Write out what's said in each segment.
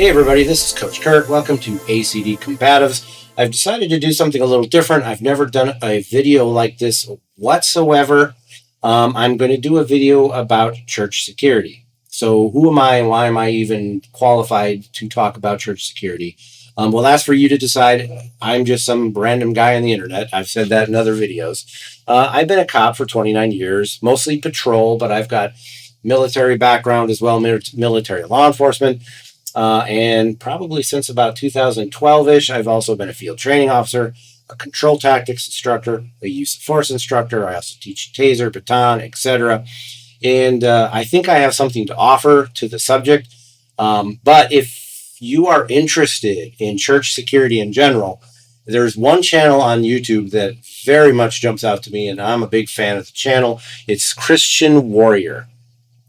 Hey everybody, this is Coach Kurt. Welcome to ACD Combatives. I've decided to do something a little different. I've never done a video like this whatsoever. I'm going to do a video about church security. So who am I and why am I even qualified to talk about church security? Well, that's for you to decide. I'm just some random guy on the internet. I've said that in other videos. I've been a cop for 29 years, mostly patrol, but I've got military background as well, military law enforcement. And probably since about 2012-ish, I've also been a field training officer, a control tactics instructor, a use of force instructor. I also teach taser, baton, etc. And I think I have something to offer to the subject. But if you are interested in church security in general, there's one channel on YouTube that very much jumps out to me, and I'm a big fan of the channel. It's Christian Warrior.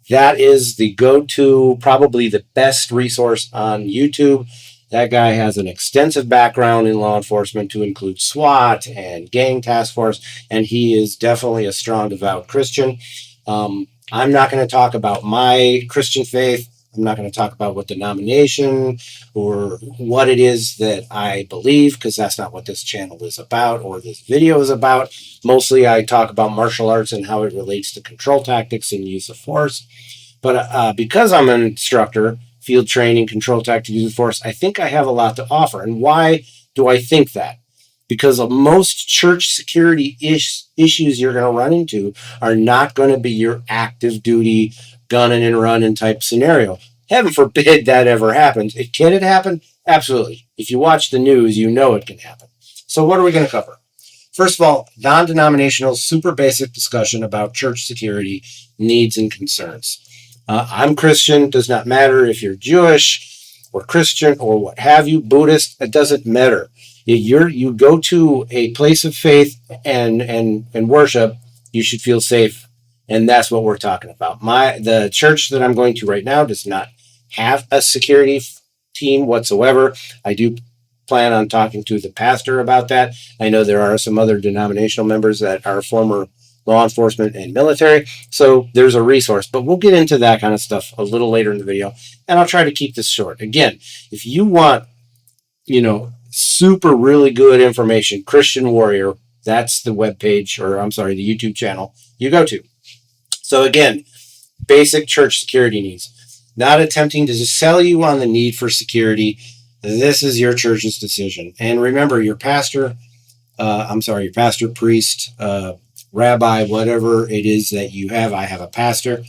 That is the go-to, probably the best resource on YouTube. That guy has an extensive background in law enforcement to include SWAT and gang task force, and he is definitely a strong, devout Christian. I'm not going to talk about my Christian faith. I'm not going to talk about what denomination or what it is that I believe, because that's not what this channel is about or this video is about. Mostly I talk about martial arts and how it relates to control tactics and use of force. But because I'm an instructor, field training, control tactics, use of force, I think I have a lot to offer. And why do I think that? Because of most church security issues you're going to run into are not going to be your active duty gunning and running type scenario. Heaven forbid that ever happens. Can it happen? Absolutely. If you watch the news, you know it can happen. So what are we going to cover? First of all, non-denominational, super basic discussion about church security needs and concerns. I'm Christian. Does not matter if you're Jewish or Christian or what have you, Buddhist. It doesn't matter. You go to a place of faith and worship, you should feel safe. And that's what we're talking about. The church that I'm going to right now does not have a security team whatsoever. I do plan on talking to the pastor about that. I know there are some other denominational members that are former law enforcement and military. So there's a resource, but we'll get into that kind of stuff a little later in the video. And I'll try to keep this short. Again, if you want, super really good information, Christian Warrior, that's the webpage, the YouTube channel you go to. So again, basic church security needs. Not attempting to just sell you on the need for security. This is your church's decision. And remember, your pastor, priest, rabbi, whatever it is that you have. I have a pastor.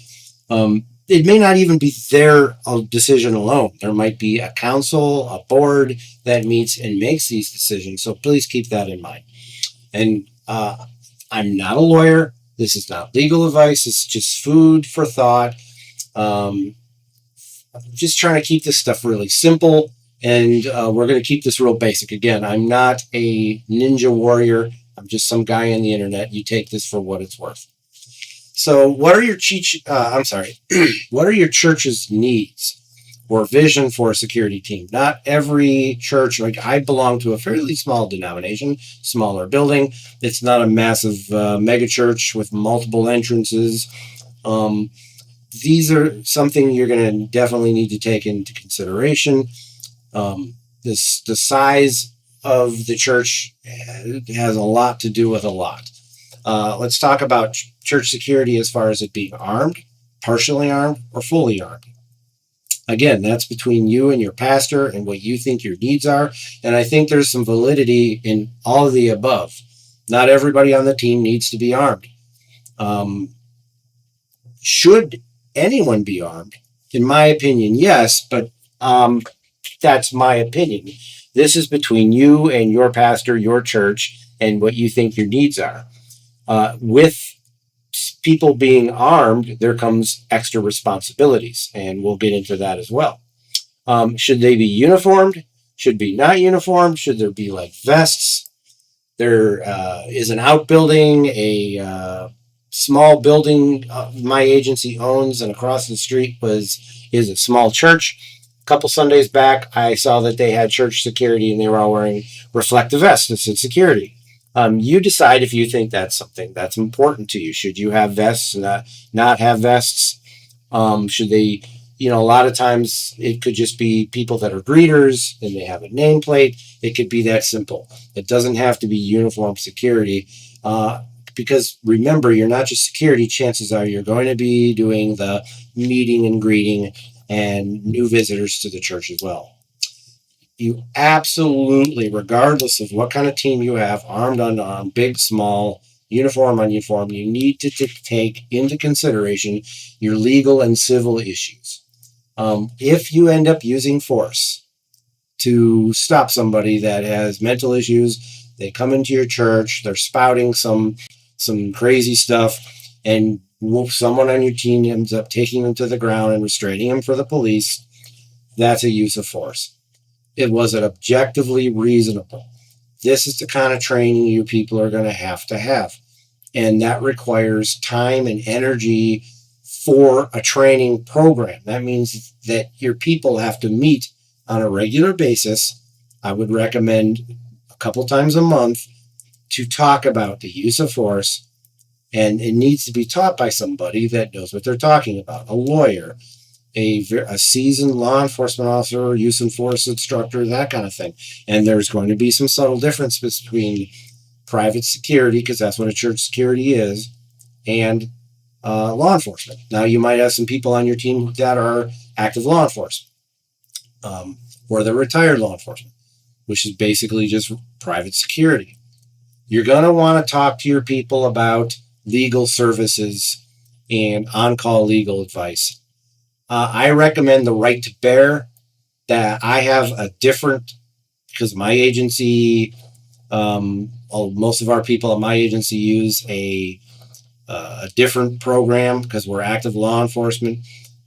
It may not even be their decision alone. There might be a council, a board that meets and makes these decisions. So please keep that in mind. And I'm not a lawyer. This is not legal advice. It's just food for thought. I'm just trying to keep this stuff really simple. And we're going to keep this real basic. Again, I'm not a ninja warrior. I'm just some guy on the internet. You take this for what it's worth. So what are your what are your church's needs or vision for a security team? Not every church, like I belong to a fairly small denomination, smaller building. It's not a massive mega church with multiple entrances. These are something you're going to definitely need to take into consideration. The size of the church has a lot to do with a lot. Let's talk about church security as far as it being armed, partially armed, or fully armed. Again, that's between you and your pastor and what you think your needs are. And I think there's some validity in all of the above. Not everybody on the team needs to be armed. Should anyone be armed? In my opinion, yes, but that's my opinion. This is between you and your pastor, your church, and what you think your needs are. With people being armed, there comes extra responsibilities, and we'll get into that as well. Should they be uniformed? Should be not uniformed? Should there be like vests? There is an outbuilding, a small building my agency owns, and across the street is a small church. A couple Sundays back, I saw that they had church security and they were all wearing reflective vests that said security. You decide if you think that's something that's important to you. Should you have vests, not have vests? Should they, a lot of times it could just be people that are greeters and they have a nameplate. It could be that simple. It doesn't have to be uniform security. Because remember, you're not just security. Chances are you're going to be doing the meeting and greeting and new visitors to the church as well. You absolutely, regardless of what kind of team you have, armed, unarmed, big, small, uniform, ununiform, you need to take into consideration your legal and civil issues. If you end up using force to stop somebody that has mental issues, they come into your church, they're spouting some crazy stuff, and someone on your team ends up taking them to the ground and restraining them for the police, that's a use of force. Was it objectively reasonable? This is the kind of training you people are going to have. And that requires time and energy for a training program. That means that your people have to meet on a regular basis. I would recommend a couple times a month to talk about the use of force. And it needs to be taught by somebody that knows what they're talking about, a lawyer, a seasoned law enforcement officer, use of force instructor, that kind of thing. And there's going to be some subtle difference between private security, because that's what a church security is, and law enforcement. Now, you might have some people on your team that are active law enforcement, or they're retired law enforcement, which is basically just private security. You're going to want to talk to your people about legal services and on-call legal advice. I recommend the right to bear. That I have a different, because my agency, most of our people at my agency use a different program because we're active law enforcement.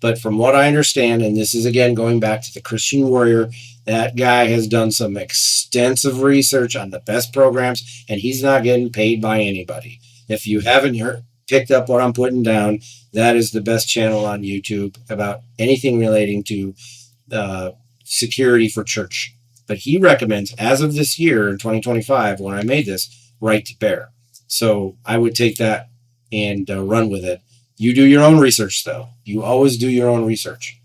But from what I understand, and this is again going back to the Christian Warrior, that guy has done some extensive research on the best programs, and he's not getting paid by anybody. If you haven't picked up what I'm putting down, that is the best channel on YouTube about anything relating to security for church. But he recommends, as of this year in 2025, when I made this, right to bear. So I would take that and run with it. You do your own research, though. You always do your own research.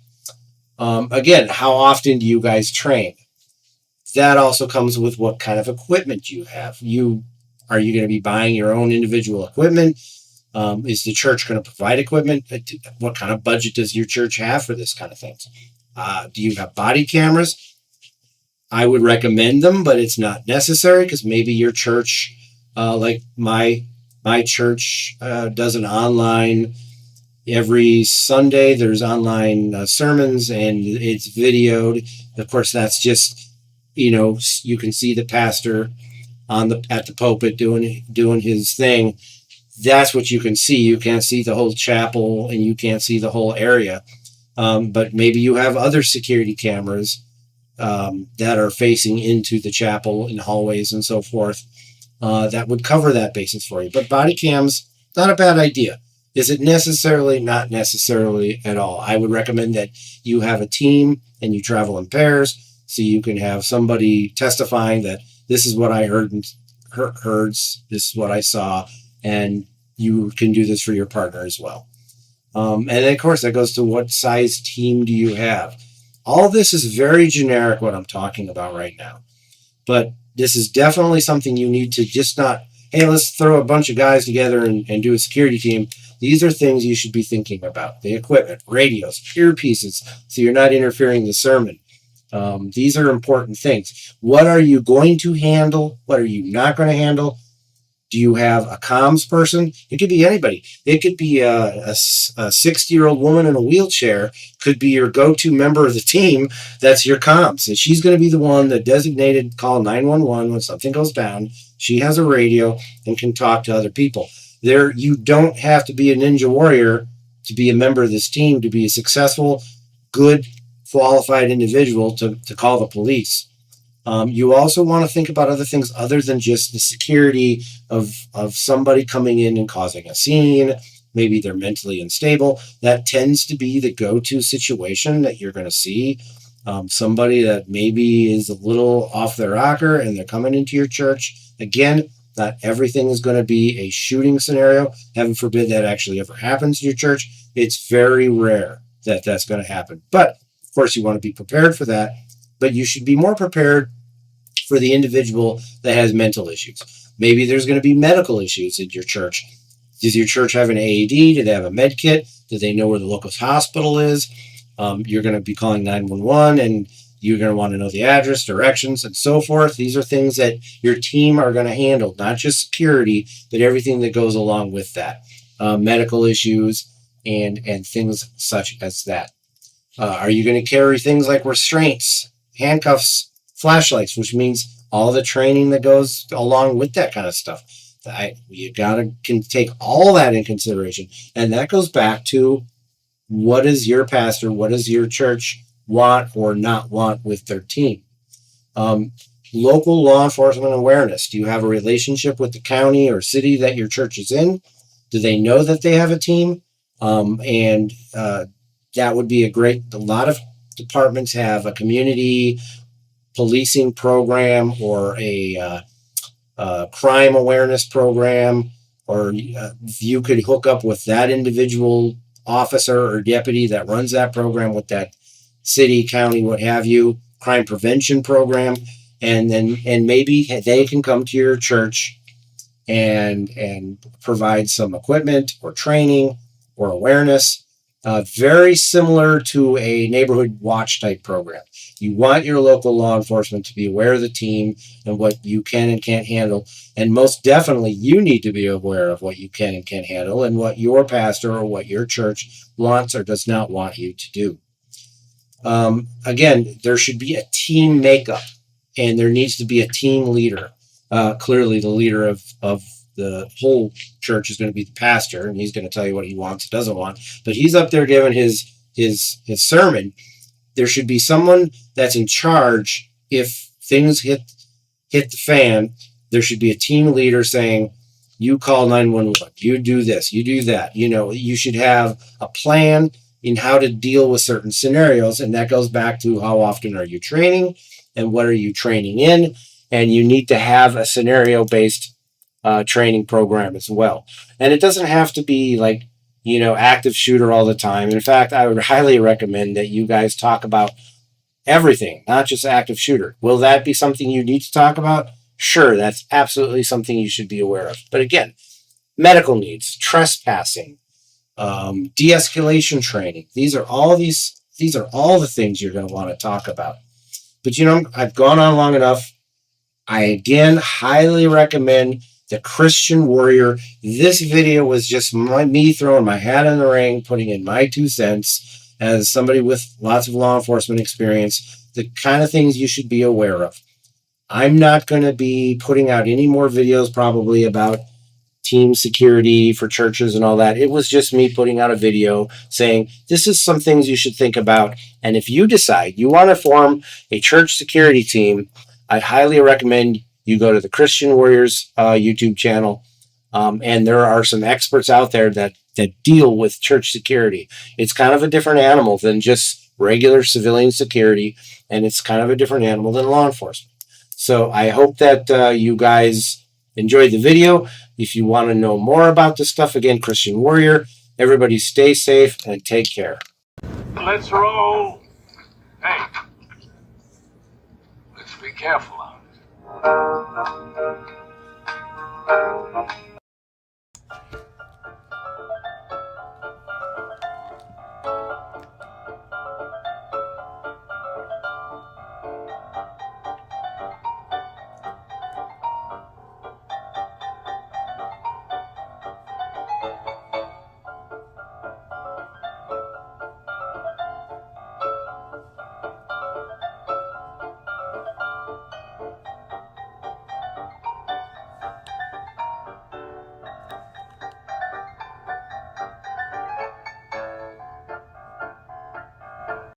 Again, how often do you guys train? That also comes with what kind of equipment you have. Are you going to be buying your own individual equipment? Is the church going to provide equipment? What kind of budget does your church have for this kind of things? Do you have body cameras? I would recommend them, but it's not necessary, because maybe your church, like my church, does an online every Sunday. There's online sermons, and it's videoed. Of course, that's just, you can see the pastor at the pulpit doing his thing. That's what you can see. You can't see the whole chapel, and you can't see the whole area. But maybe you have other security cameras that are facing into the chapel in hallways and so forth, that would cover that basis for you. But body cams, not a bad idea. Is it necessarily? Not necessarily at all. I would recommend that you have a team and you travel in pairs, so you can have somebody testifying that this is what I heard, this is what I saw, and you can do this for your partner as well. And then, of course, that goes to what size team do you have? All this is very generic, what I'm talking about right now. But this is definitely something you need to just not, hey, let's throw a bunch of guys together and do a security team. These are things you should be thinking about. The equipment, radios, earpieces, so you're not interfering the sermon. These are important things. What are you going to handle? What are you not going to handle? Do you have a comms person? It could be anybody. It could be a 60-year-old woman in a wheelchair, could be your go-to member of the team. That's your comms. And she's going to be the one that designated call 911 when something goes down. She has a radio and can talk to other people. You don't have to be a ninja warrior to be a member of this team, to be a successful, good, qualified individual to call the police. You also want to think about other things other than just the security of somebody coming in and causing a scene. Maybe they're mentally unstable. That tends to be the go-to situation that you're going to see. Somebody that maybe is a little off their rocker and they're coming into your church. Again, not everything is going to be a shooting scenario. Heaven forbid that actually ever happens in your church. It's very rare. that that's going to happen. But of course, you want to be prepared for that. But you should be more prepared for the individual that has mental issues. Maybe there's going to be medical issues at your church. Does your church have an AED? Do they have a med kit? Do they know where the local hospital is? You're going to be calling 911, and you're going to want to know the address, directions, and so forth. These are things that your team are going to handle, not just security, but everything that goes along with that. Medical issues and things such as that. Are you going to carry things like restraints, handcuffs, flashlights, which means all the training that goes along with that kind of stuff? You gotta can take all that in consideration, and that goes back to what does your pastor, what does your church want or not want with their team? Local law enforcement awareness. Do you have a relationship with the county or city that your church is in? Do they know that they have a team? That would be a lot of departments have a community policing program or a crime awareness program, or you could hook up with that individual officer or deputy that runs that program with that city, county, what have you, crime prevention program, and maybe they can come to your church and provide some equipment or training or awareness, very similar to a neighborhood watch type program. You want your local law enforcement to be aware of the team and what you can and can't handle. And most definitely, you need to be aware of what you can and can't handle and what your pastor or what your church wants or does not want you to do. Again, there should be a team makeup, and there needs to be a team leader. Clearly, the leader of the whole church is going to be the pastor, and he's going to tell you what he wants and doesn't want. But he's up there giving his sermon. There should be someone that's in charge if things hit the fan. There should be a team leader saying, you call 911, you do this, you do that. You should have a plan in how to deal with certain scenarios, and that goes back to how often are you training and what are you training in, and you need to have a scenario-based training program as well. And it doesn't have to be like, active shooter all the time. In fact, I would highly recommend that you guys talk about everything, not just active shooter. Will that be something you need to talk about? Sure, that's absolutely something you should be aware of. But again, medical needs, trespassing, de-escalation training. These are all the things you're going to want to talk about. But I've gone on long enough. I again highly recommend the Christian Warrior. This video was just me throwing my hat in the ring, putting in my 2 cents as somebody with lots of law enforcement experience, the kind of things you should be aware of. I'm not going to be putting out any more videos probably about team security for churches and all that. It was just me putting out a video saying, this is some things you should think about. And if you decide you want to form a church security team, I highly recommend you go to the Christian Warriors YouTube channel. And there are some experts out there that deal with church security. It's kind of a different animal than just regular civilian security. And it's kind of a different animal than law enforcement. So I hope that you guys enjoyed the video. If you want to know more about this stuff, again, Christian Warrior, everybody stay safe and take care. Let's roll. Hey, let's be careful out.